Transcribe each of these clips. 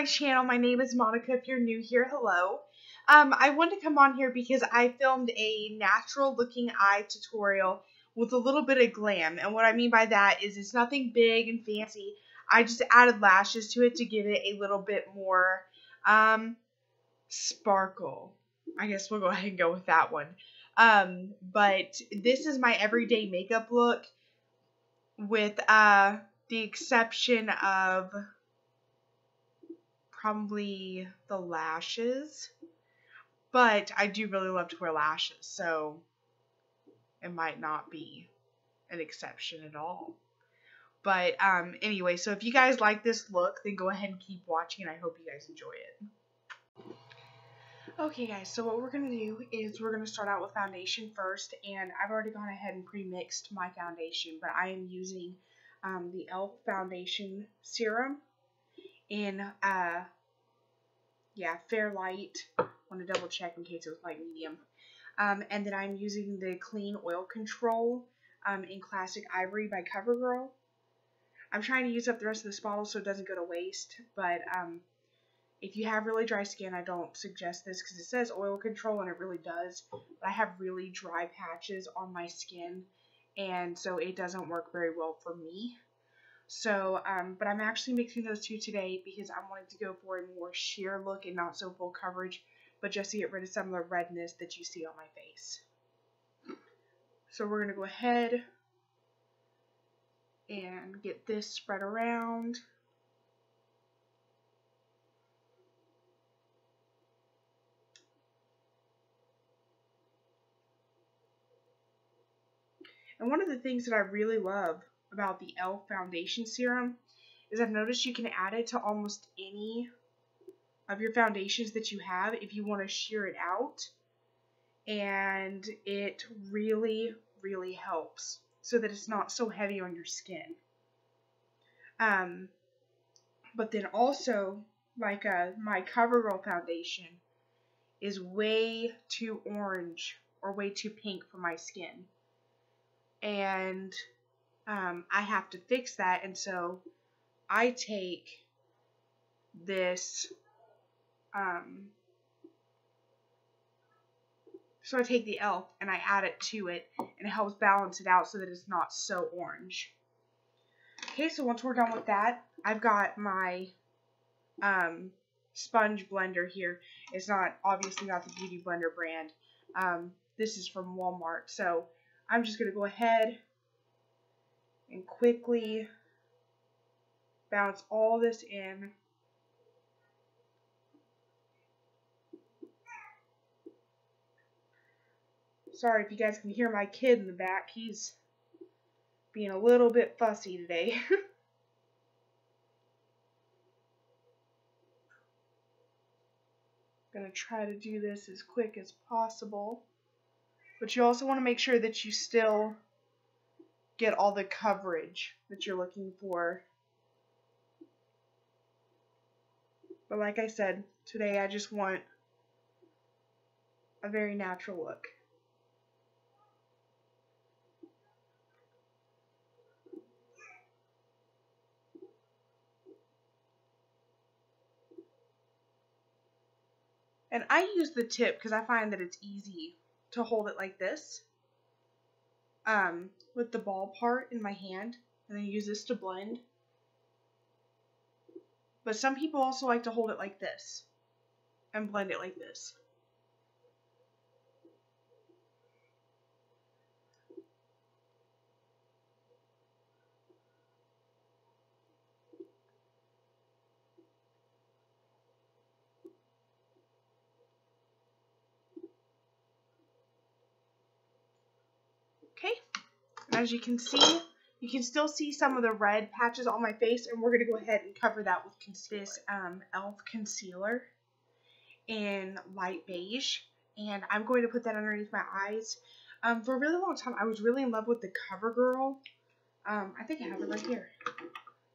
my channel. My name is Monica. If you're new here, hello. I wanted to come on here because I filmed a natural looking eye tutorial with a little bit of glam. And what I mean by that is it's nothing big and fancy. I just added lashes to it to give it a little bit more sparkle. I guess we'll go ahead and go with that one. But this is my everyday makeup look with the exception of probably the lashes. But I do really love to wear lashes, so it might not be an exception at all. But anyway, so if you guys like this look, then go ahead and keep watching, and I hope you guys enjoy it. Okay guys, so what we're going to do is we're going to start out with foundation first, and I've already gone ahead and pre-mixed my foundation, but I am using the e.l.f. foundation serum in, fair light. I want to double check in case it was light medium. And then I'm using the clean oil control in classic ivory by CoverGirl. I'm trying to use up the rest of this bottle so it doesn't go to waste, but if you have really dry skin, I don't suggest this because it says oil control and it really does. But I have really dry patches on my skin, and so it doesn't work very well for me. So, but I'm actually mixing those two today because I wanted to go for a more sheer look and not so full coverage, but just to get rid of some of the redness that you see on my face. So we're going to go ahead and get this spread around. And one of the things that I really love about the e.l.f. foundation serum is I've noticed you can add it to almost any of your foundations that you have if you want to sheer it out, and it really helps so that it's not so heavy on your skin. But then also, like my CoverGirl foundation is way too orange or way too pink for my skin, and I have to fix that, and so I take this, so I take the e.l.f. and I add it to it, and it helps balance it out so that it's not so orange. Okay, so once we're done with that, I've got my sponge blender here. It's not, obviously not the Beauty Blender brand. This is from Walmart, so I'm just going to go ahead and quickly bounce all this in. Sorry if you guys can hear my kid in the back. He's being a little bit fussy today. Gonna try to do this as quick as possible. But you also want to make sure that you still get all the coverage that you're looking for. But like I said, today I just want a very natural look. And I use the tip because I find that it's easy to hold it like this, with the ball part in my hand, and then use this to blend. But some people also like to hold it like this and blend it like this. Okay, and as you can see, you can still see some of the red patches on my face, and we're going to go ahead and cover that with this e.l.f. concealer in light beige, and I'm going to put that underneath my eyes. For a really long time, I was really in love with the CoverGirl. I think I have it right here.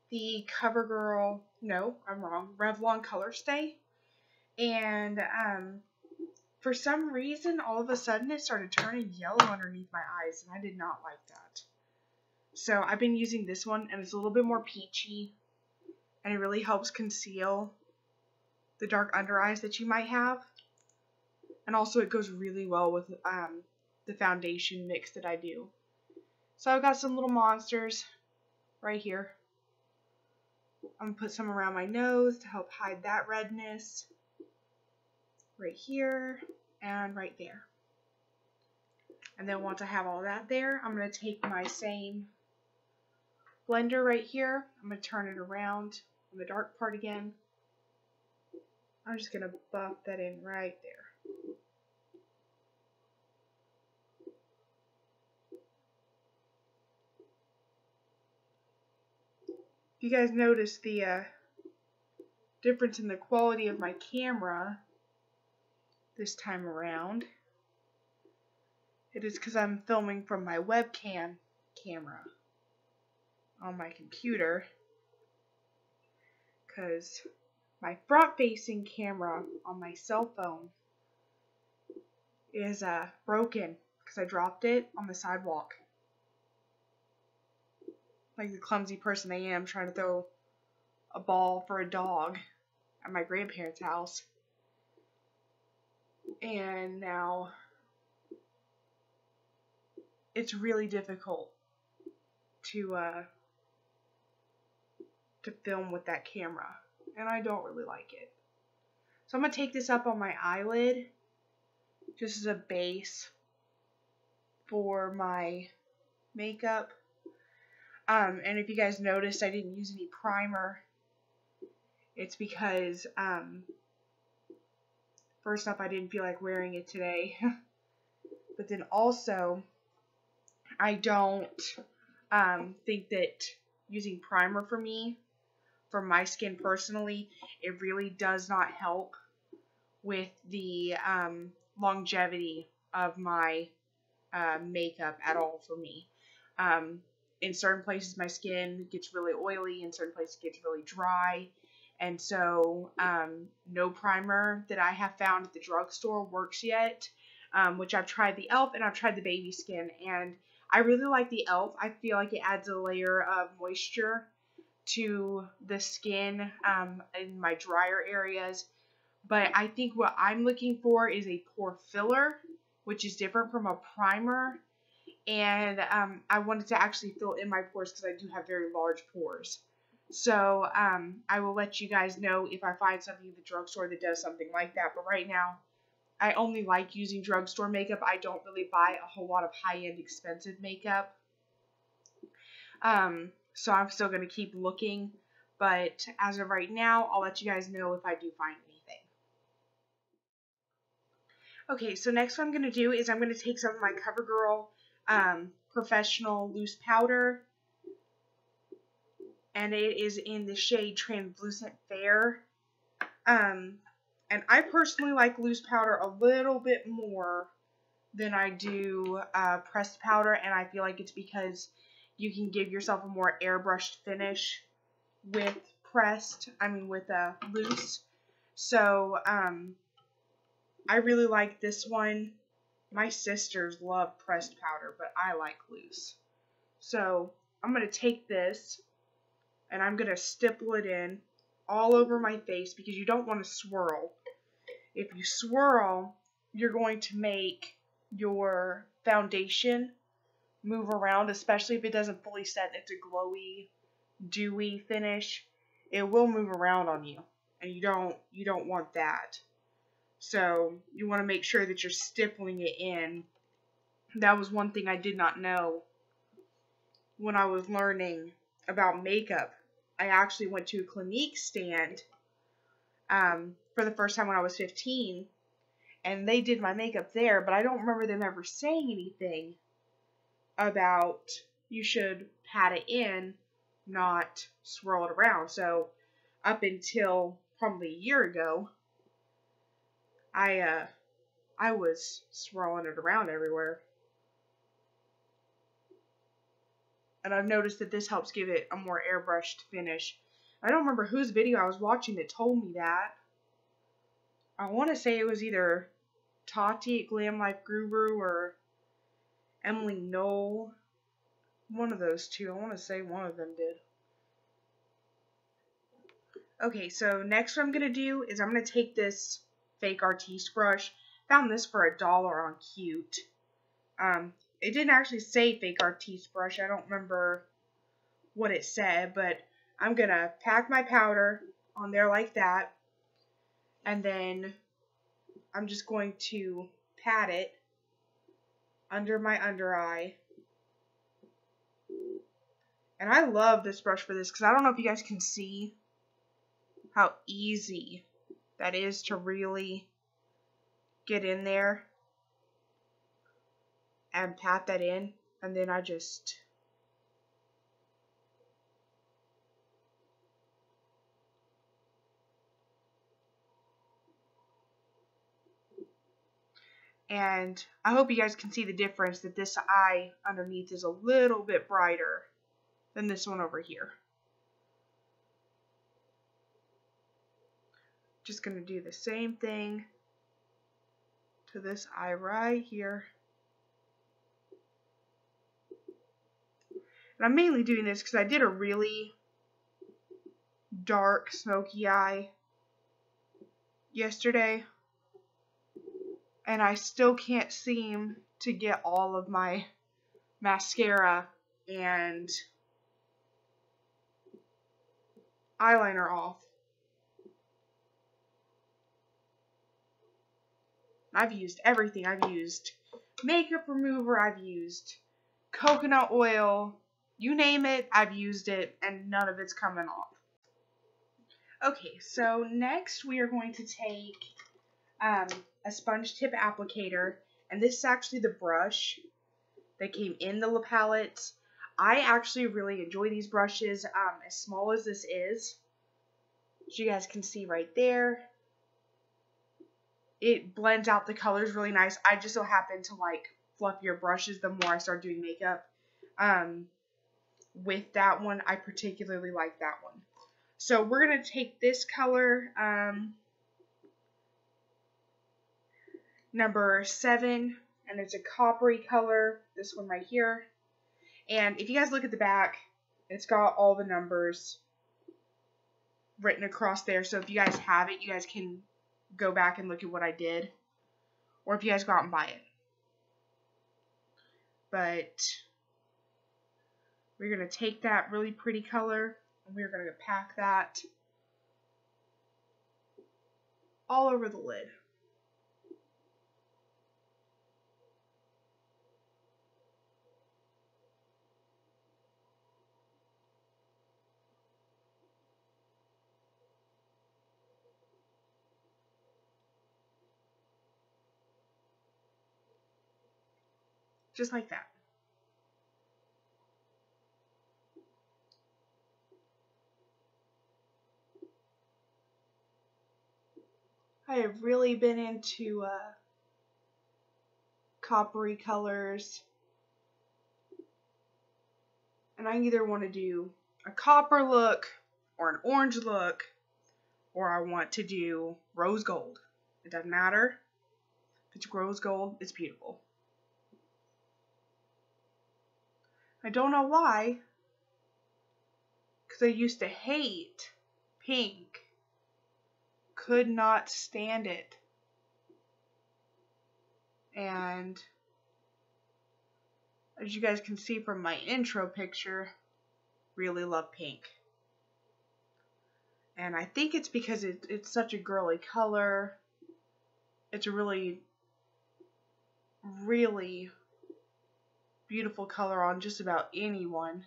The CoverGirl, no, I'm wrong, Revlon Color Stay, and for some reason, all of a sudden, it started turning yellow underneath my eyes, and I did not like that. So I've been using this one, and it's a little bit more peachy, and it really helps conceal the dark under eyes that you might have. And also it goes really well with the foundation mix that I do. So I've got some little monsters right here. I'm going to put some around my nose to help hide that redness. Right here and right there. And then once I have all that there, I'm going to take my same blender right here. I'm going to turn it around on the dark part again. I'm just going to buff that in right there. If you guys notice the difference in the quality of my camera this time around, it is because I'm filming from my webcam camera on my computer, because my front-facing camera on my cell phone is broken because I dropped it on the sidewalk. Like the clumsy person I am, trying to throw a ball for a dog at my grandparents' house. And now it's really difficult to film with that camera, and I don't really like it. So I'm going to take this up on my eyelid just as a base for my makeup. And if you guys noticed, I didn't use any primer. It's because first off, I didn't feel like wearing it today. But then also, I don't think that using primer for me, for my skin personally, it really does not help with the longevity of my makeup at all for me. In certain places my skin gets really oily, in certain places it gets really dry, and so no primer that I have found at the drugstore works yet, which I've tried the e.l.f. and I've tried the baby skin, and I really like the e.l.f. I feel like it adds a layer of moisture to the skin in my drier areas. But I think what I'm looking for is a pore filler, which is different from a primer. And I wanted to actually fill in my pores because I do have very large pores. So I will let you guys know if I find something at the drugstore that does something like that. But right now, I only like using drugstore makeup. I don't really buy a whole lot of high-end expensive makeup. So I'm still going to keep looking. But as of right now, I'll let you guys know if I do find anything. Okay, so next what I'm going to do is I'm going to take some of my CoverGirl Professional Loose Powder, and it is in the shade Translucent Fair. And I personally like loose powder a little bit more than I do pressed powder, and I feel like it's because you can give yourself a more airbrushed finish with loose. So I really like this one. My sisters love pressed powder, but I like loose. So I'm going to take this and I'm going to stipple it in all over my face because you don't want to swirl. If you swirl, you're going to make your foundation move around, especially if it doesn't fully set. It's a glowy, dewy finish. It will move around on you, and you don't want that. So you want to make sure that you're stippling it in. That was one thing I did not know when I was learning about makeup. I actually went to a Clinique stand for the first time when I was 15, and they did my makeup there, but I don't remember them ever saying anything about you should pat it in, not swirl it around. So up until probably a year ago, I was swirling it around everywhere. And I've noticed that this helps give it a more airbrushed finish. I don't remember whose video I was watching that told me that. I want to say it was either Tati at Glam Life Guru or Emily Knoll. One of those two. I want to say one of them did. Okay, so next what I'm going to do is I'm going to take this fake Artiste brush. Found this for $1 on Cute. It didn't actually say fake Artiste brush. I don't remember what it said, but I'm going to pack my powder on there like that. And then I'm just going to pat it under my under eye. And I love this brush for this because I don't know if you guys can see how easy that is to really get in there and pat that in. And then I just and I hope you guys can see the difference that this eye underneath is a little bit brighter than this one over here. Just going to do the same thing to this eye right here. And I'm mainly doing this because I did a really dark smoky eye yesterday. And I still can't seem to get all of my mascara and eyeliner off. I've used everything. I've used makeup remover. I've used coconut oil. You name it, I've used it, and none of it's coming off. Okay, so next we are going to take a sponge tip applicator, and this is actually the brush that came in the La Palette. I actually really enjoy these brushes, as small as this is. As you guys can see right there, it blends out the colors really nice. I just so happen to like fluffier brushes the more I start doing makeup. With that one, I particularly like that one. So we're going to take this color, number 7, and it's a coppery color, this one right here. And if you guys look at the back, it's got all the numbers written across there. So if you guys have it, you guys can go back and look at what I did. Or if you guys go out and buy it. But we're going to take that really pretty color and we're going to pack that all over the lid. Just like that. I have really been into coppery colors. And I either want to do a copper look or an orange look, or I want to do rose gold. It doesn't matter. If it's rose gold, it's beautiful. I don't know why, because I used to hate pink. Could not stand it. And as you guys can see from my intro picture, really love pink. And I think it's because it's such a girly color. It's a really, really beautiful color on just about anyone.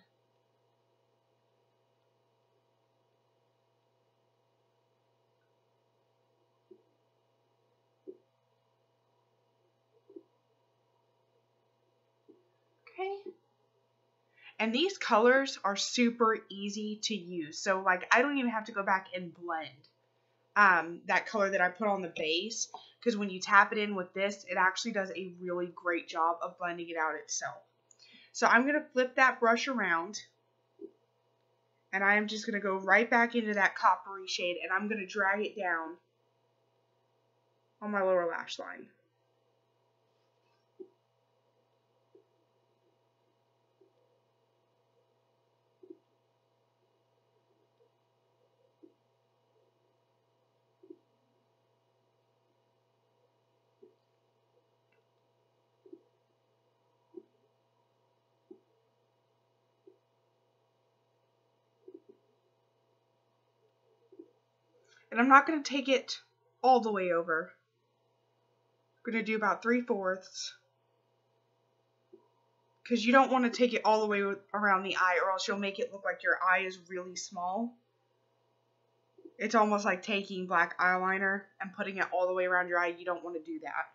Okay. And these colors are super easy to use. So like I don't even have to go back and blend that color that I put on the base, because when you tap it in with this, it actually does a really great job of blending it out itself. So I'm going to flip that brush around, and I'm just going to go right back into that coppery shade, and I'm going to drag it down on my lower lash line. And I'm not going to take it all the way over. I'm going to do about 3/4. Because you don't want to take it all the way around the eye, or else you'll make it look like your eye is really small. It's almost like taking black eyeliner and putting it all the way around your eye. You don't want to do that.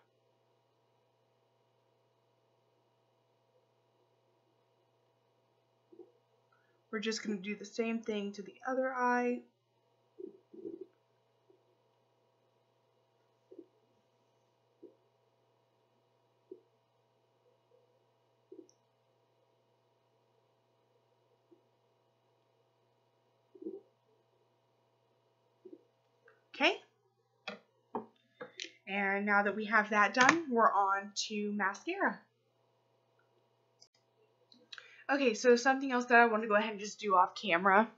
We're just going to do the same thing to the other eye. Okay. And now that we have that done, we're on to mascara. Okay, so something else that I wanted to go ahead and just do off camera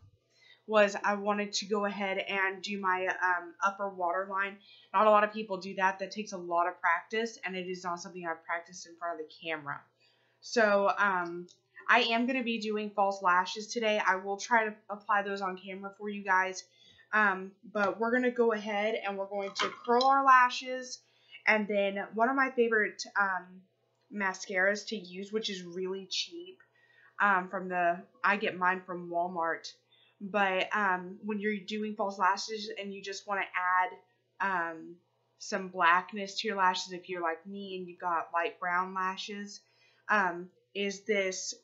was I wanted to go ahead and do my upper waterline. Not a lot of people do that. That takes a lot of practice, and it is not something I've practiced in front of the camera. So I am going to be doing false lashes today. I will try to apply those on camera for you guys. But we're going to go ahead and we're going to curl our lashes. And then one of my favorite mascaras to use, which is really cheap, I get mine from Walmart. But when you're doing false lashes and you just want to add some blackness to your lashes, if you're like me and you got light brown lashes, is this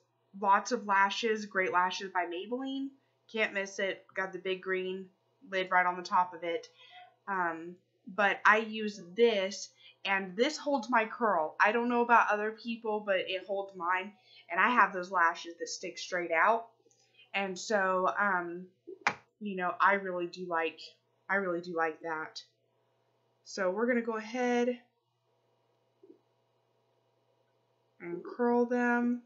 Lots of Lashes, Great Lashes by Maybelline. Can't miss it. Got the big green lid right on the top of it. But I use this, and this holds my curl. I don't know about other people, but it holds mine. And I have those lashes that stick straight out. And so, you know, I really do like that. So we're going to go ahead and curl them.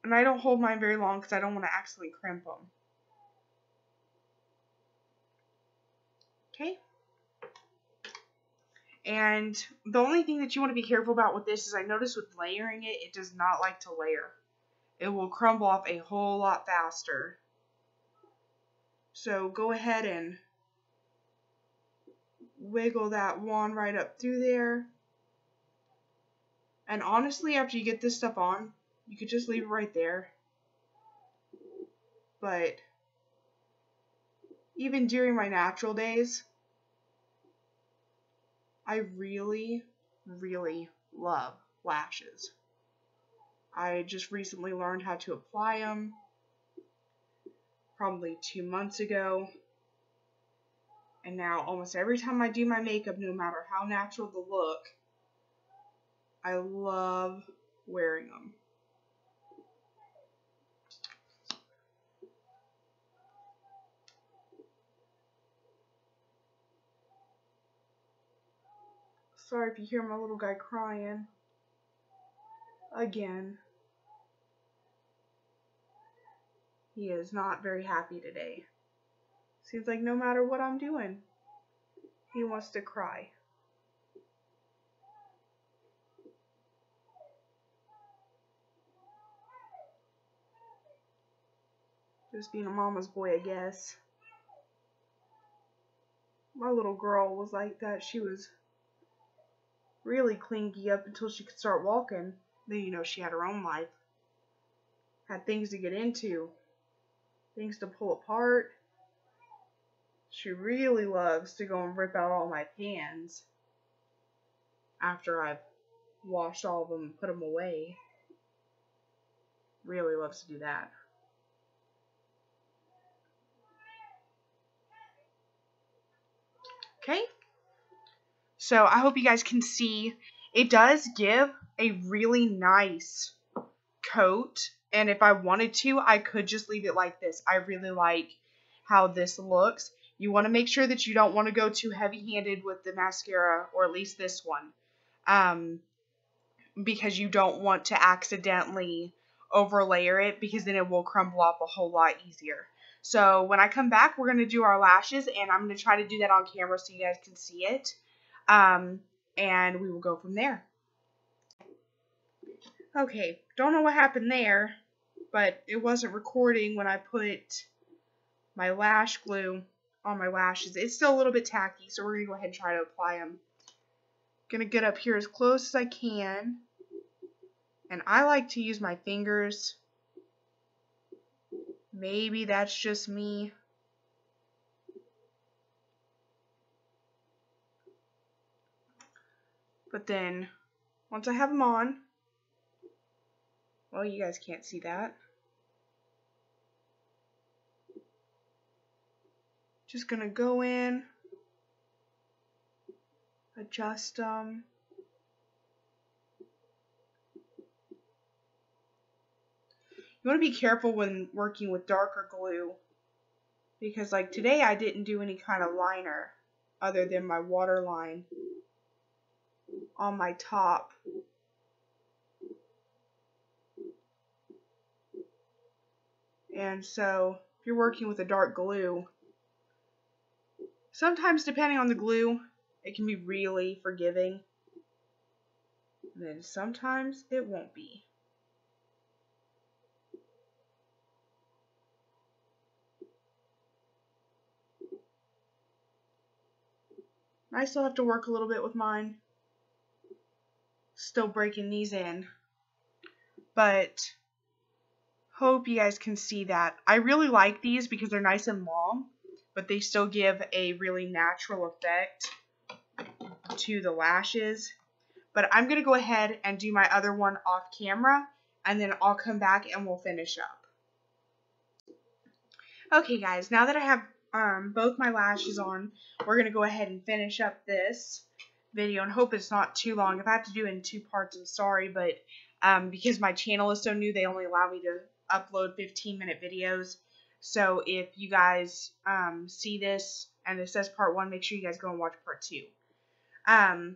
And I don't hold mine very long because I don't want to accidentally crimp them. Okay. And the only thing that you want to be careful about with this is I noticed with layering it, it does not like to layer. It will crumble off a whole lot faster. So go ahead and wiggle that wand right up through there. And honestly, after you get this stuff on, you could just leave it right there. But even during my natural days, I really, really love lashes. I just recently learned how to apply them, probably 2 months ago. And now almost every time I do my makeup, no matter how natural the look, I love wearing them. Sorry if you hear my little guy crying. Again. He is not very happy today. Seems like no matter what I'm doing, he wants to cry. Just being a mama's boy, I guess. My little girl was like that. She was really clingy up until she could start walking. Then, you know, she had her own life. Had things to get into. Things to pull apart. She really loves to go and rip out all my pans after I've washed all of them and put them away. Really loves to do that. Okay. So I hope you guys can see it does give a really nice coat. And if I wanted to, I could just leave it like this. I really like how this looks. You want to make sure that you don't want to go too heavy-handed with the mascara, or at least this one, because you don't want to accidentally overlayer it, because then it will crumble off a whole lot easier. So when I come back, we're going to do our lashes, and I'm going to try to do that on camera so you guys can see it, and we will go from there. Okay, don't know what happened there, but it wasn't recording when I put my lash glue on my lashes. It's still a little bit tacky, so we're going to go ahead and try to apply them. Going to get up here as close as I can. And I like to use my fingers. Maybe that's just me. But then, once I have them on, well, you guys can't see that. Just gonna go in, adjust them. You want to be careful when working with darker glue, because like today I didn't do any kind of liner other than my waterline on my top. And so if you're working with a dark glue, sometimes depending on the glue, it can be really forgiving. And then sometimes it won't be. I still have to work a little bit with mine. Still breaking these in. But hope you guys can see that. I really like these because they're nice and long, but they still give a really natural effect to the lashes. But I'm going to go ahead and do my other one off camera, and then I'll come back and we'll finish up. Okay guys, now that I have both my lashes on, we're going to go ahead and finish up this video and hope it's not too long. If I have to do it in 2 parts, I'm sorry, but because my channel is so new, they only allow me to upload 15-minute videos. So if you guys see this and it says part 1, make sure you guys go and watch part 2. I'm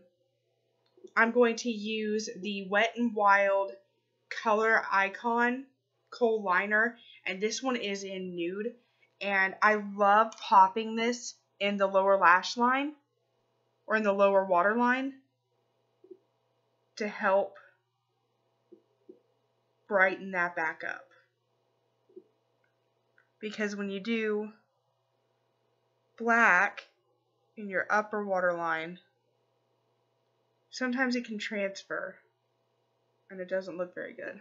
going to use the Wet n Wild coloricon kohl liner, and this one is in nude. And I love popping this in the lower lash line or in the lower waterline to help brighten that back up. Because when you do black in your upper waterline, sometimes it can transfer and it doesn't look very good.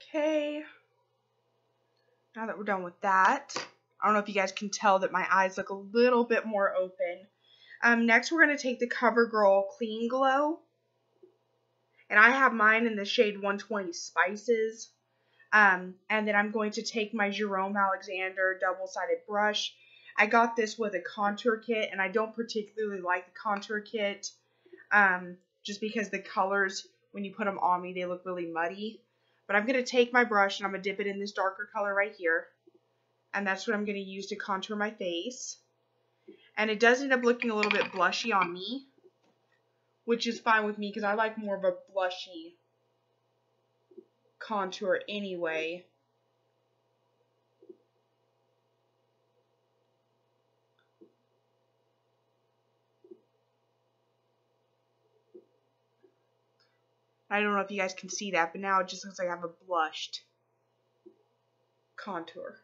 Okay, now that we're done with that, I don't know if you guys can tell that my eyes look a little bit more open. Next we're going to take the CoverGirl Clean Glow, and I have mine in the shade 120 Spices, and then I'm going to take my Jerome Alexander double-sided brush. I got this with a contour kit, and I don't particularly like the contour kit, just because the colors, when you put them on me, they look really muddy. But I'm going to take my brush and I'm going to dip it in this darker color right here. And that's what I'm going to use to contour my face. And it does end up looking a little bit blushy on me, which is fine with me because I like more of a blushy contour anyway. I don't know if you guys can see that, but now it just looks like I have a blushed contour.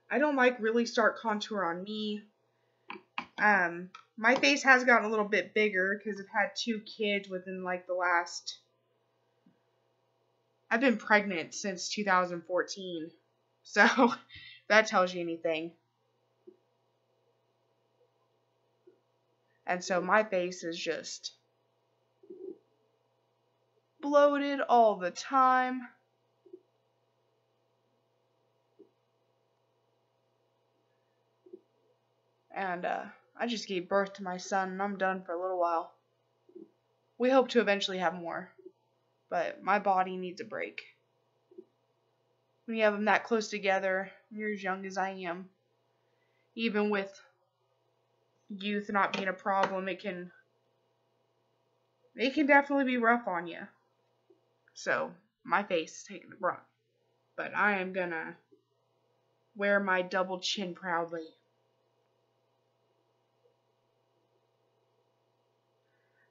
I don't like really stark contour on me. My face has gotten a little bit bigger because I've had 2 kids within like the last... I've been pregnant since 2014. So, that tells you anything. And so my face is just bloated all the time. And I just gave birth to my son and I'm done for a little while. We hope to eventually have more, but my body needs a break. when you have them that close together, when you're as young as I am. Even with youth not being a problem, it can definitely be rough on you. So, my face is taking the brunt. But I am gonna wear my double chin proudly.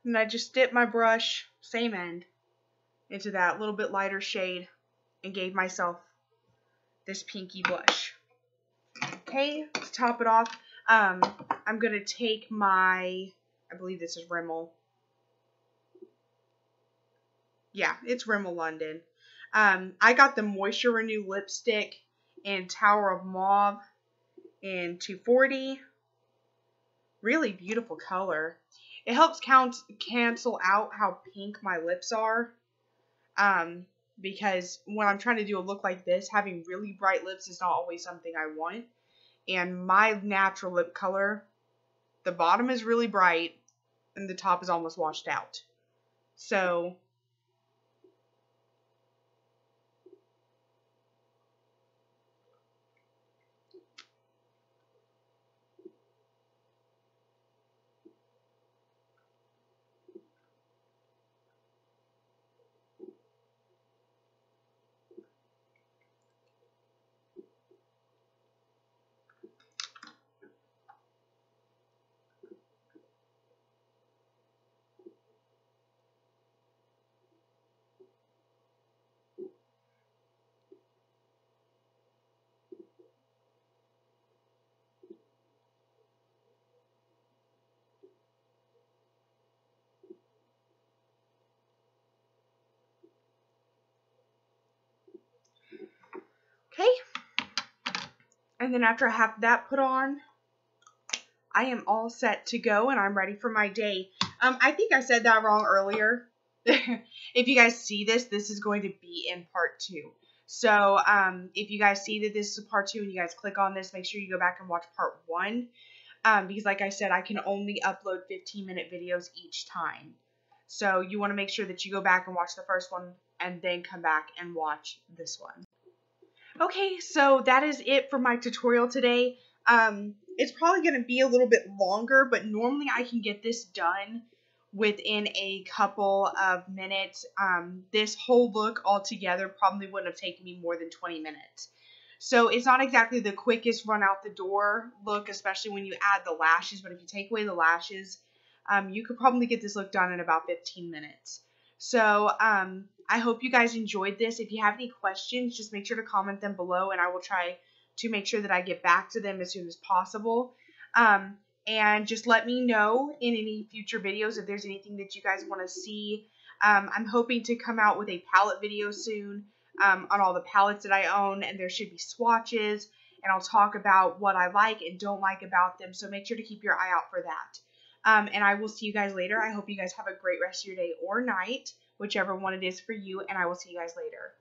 And I just dipped my brush, same end, into that little bit lighter shade and gave myself this pinky blush. Okay, to top it off, I'm going to take my, I believe this is Rimmel. Yeah, it's Rimmel London. I got the Moisture Renew lipstick in Tower of Mauve in 240. Really beautiful color. It helps cancel out how pink my lips are. Because when I'm trying to do a look like this, having really bright lips is not always something I want. And my natural lip color, the bottom is really bright and the top is almost washed out. So okay. And then after I have that put on, I am all set to go and I'm ready for my day. I think I said that wrong earlier. If you guys see this, this is going to be in part 2. So, if you guys see that this is part 2 and you guys click on this, make sure you go back and watch part 1. Because like I said, I can only upload 15-minute videos each time. So, you want to make sure that you go back and watch the first one and then come back and watch this one. Okay, so that is it for my tutorial today. It's probably going to be a little bit longer, but normally I can get this done within a couple of minutes. This whole look altogether probably wouldn't have taken me more than 20 minutes. So it's not exactly the quickest run out the door look, especially when you add the lashes, but if you take away the lashes, you could probably get this look done in about 15 minutes. So, I hope you guys enjoyed this. If you have any questions, just make sure to comment them below, and I will try to make sure that I get back to them as soon as possible. And just let me know in any future videos if there's anything that you guys want to see. I'm hoping to come out with a palette video soon on all the palettes that I own, and there should be swatches, and I'll talk about what I like and don't like about them, so make sure to keep your eye out for that. And I will see you guys later. I hope you guys have a great rest of your day or night, whichever one it is for you, and I will see you guys later.